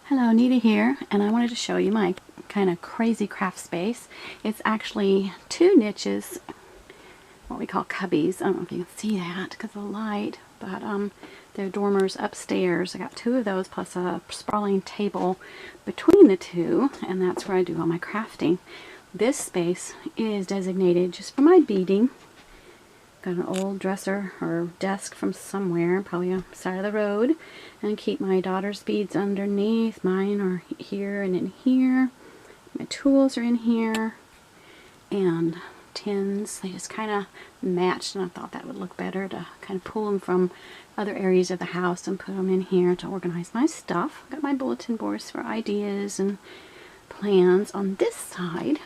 Hello, Nita here, and I wanted to show you my kind of crazy craft space. It's actually two niches, what we call cubbies. I don't know if you can see that because of the light, but they're dormers upstairs. I got two of those plus a sprawling table between the two, and that's where I do all my crafting. This space is designated just for my beading. Got an old dresser or desk from somewhere, probably on the side of the road, and keep my daughter's beads underneath. Mine are here and in here. My tools are in here, and tins. They just kind of matched, and I thought that would look better to kind of pull them from other areas of the house and put them in here to organize my stuff. Got my bulletin boards for ideas and plans. On this side,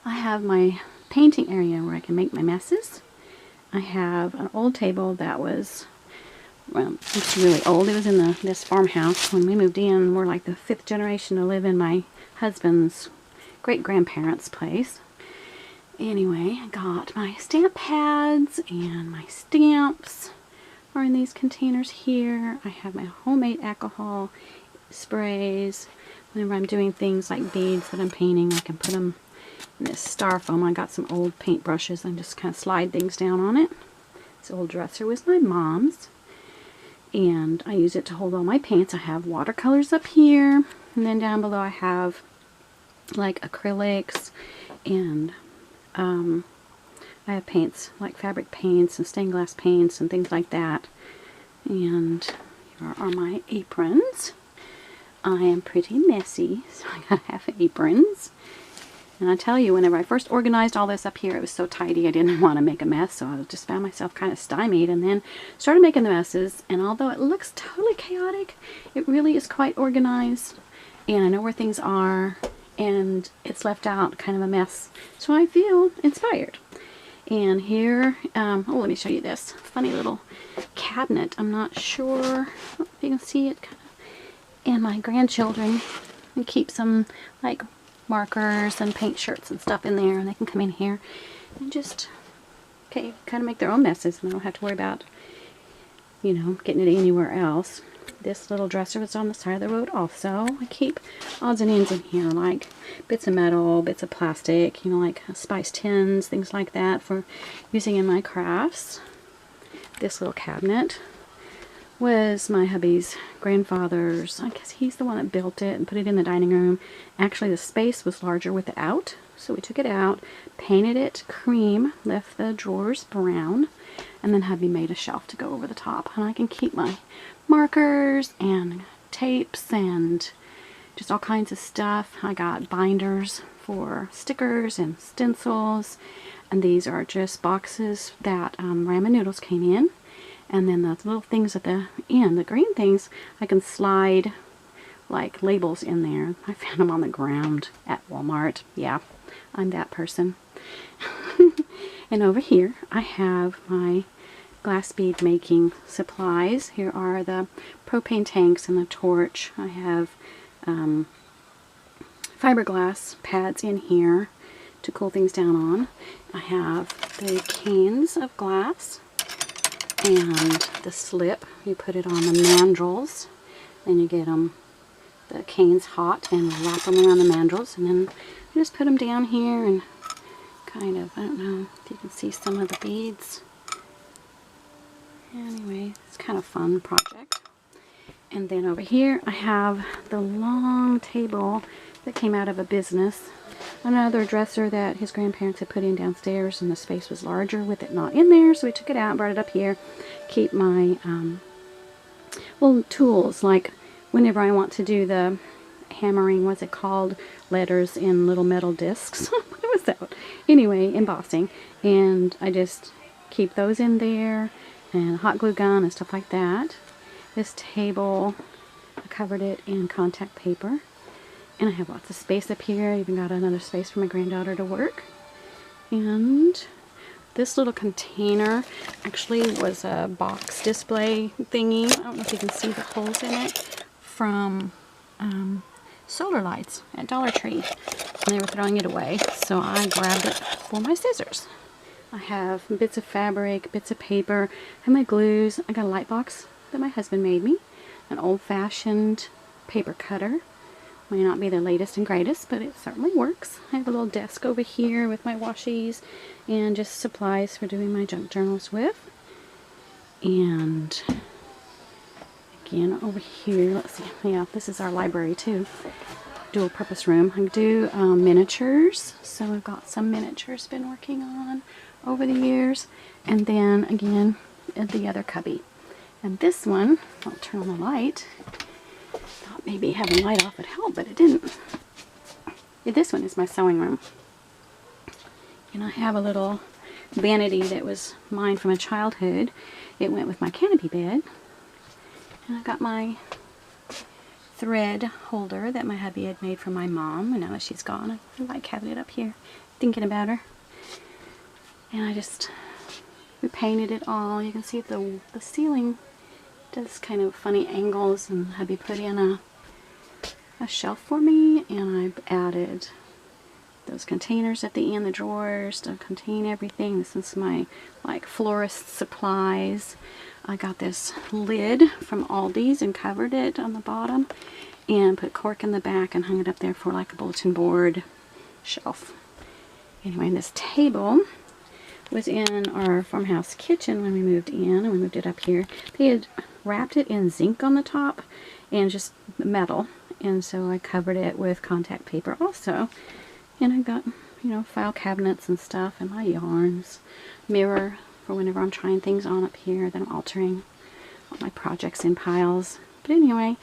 I have my painting area where I can make my messes. I have an old table that was, well, it's really old. It was in this farmhouse when we moved in. We're like the fifth generation to live in my husband's great-grandparents' place. Anyway, I got my stamp pads, and my stamps are in these containers here. I have my homemade alcohol sprays. Whenever I'm doing things like beads that I'm painting, I can put them in this styrofoam. I got some old paint brushes and just kind of slide things down on it. This old dresser was my mom's, and I use it to hold all my paints. I have watercolors up here, and then down below I have like acrylics, and I have paints like fabric paints and stained glass paints and things like that. And here are my aprons. I am pretty messy, so I gotta have aprons. And I tell you, whenever I first organized all this up here, it was so tidy I didn't want to make a mess, so I just found myself kind of stymied, and then started making the messes. And although it looks totally chaotic, it really is quite organized, and I know where things are, and it's left out kind of a mess, so I feel inspired. And here, oh, let me show you this funny little cabinet. I'm not sure if you can see it, and my grandchildren, we keep some like markers and paint shirts and stuff in there, and they can come in here and just kind of make their own messes, and I don't have to worry about, you know, getting it anywhere else. This little dresser was on the side of the road also. I keep odds and ends in here, like bits of metal, bits of plastic, you know, like spice tins, things like that for using in my crafts. This little cabinet was my hubby's grandfather's. I guess he's the one that built it and put it in the dining room. Actually, the space was larger without, so we took it out, painted it cream, left the drawers brown, and then hubby made a shelf to go over the top. And I can keep my markers and tapes and just all kinds of stuff. I got binders for stickers and stencils, and these are just boxes that ramen noodles came in. And then the little things at the end, the green things, I can slide like labels in there. I found them on the ground at Walmart. Yeah, I'm that person. And over here I have my glass bead making supplies. Here are the propane tanks and the torch. I have fiberglass pads in here to cool things down on. I have the cans of glass and the slip. You put it on the mandrels, then you get the canes hot and wrap them around the mandrels, and then you just put them down here and kind of, I don't know if you can see some of the beads. Anyway, it's kind of a fun project. And then over here I have the long table that came out of a business. Another dresser that his grandparents had put in downstairs, and the space was larger with it not in there, so we took it out and brought it up here. Keep my well, tools, like whenever I want to do the hammering, what's it called, letters in little metal discs. What was that? Anyway, embossing, and I just keep those in there, and a hot glue gun and stuff like that. This table, I covered it in contact paper. And I have lots of space up here. I even got another space for my granddaughter to work. And this little container actually was a box display thingy. I don't know if you can see the holes in it, from solar lights at Dollar Tree. And they were throwing it away, so I grabbed it for my scissors. I have bits of fabric, bits of paper, and my glues. I got a light box that my husband made me. An old-fashioned paper cutter. May not be the latest and greatest, but it certainly works. I have a little desk over here with my washies and just supplies for doing my junk journals with. And again, over here, let's see, yeah, this is our library too. Dual purpose room. I do miniatures, so I've got some miniatures been working on over the years. And then again, in the other cubby. And this one, I'll turn on the light. Thought maybe having light off would help, but it didn't. Yeah, this one is my sewing room. And I have a little vanity that was mine from a childhood. It went with my canopy bed. And I got my thread holder that my hubby had made for my mom. And now that she's gone, I like having it up here, thinking about her. And I just repainted it all. You can see the ceiling does kind of funny angles, and hubby put in a shelf for me, and I've added those containers at the end, the drawers to contain everything. This is my like florist supplies. I got this lid from Aldi's and covered it on the bottom and put cork in the back and hung it up there for like a bulletin board shelf. Anyway, this table was in our farmhouse kitchen when we moved in, and we moved it up here. They had wrapped it in zinc on the top and just metal, and so I covered it with contact paper also. And I got, you know, file cabinets and stuff, and my yarns, mirror for whenever I'm trying things on up here that I'm altering, all my projects in piles. But anyway,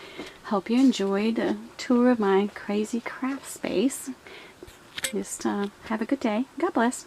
hope you enjoyed a tour of my crazy craft space. Just have a good day. God bless.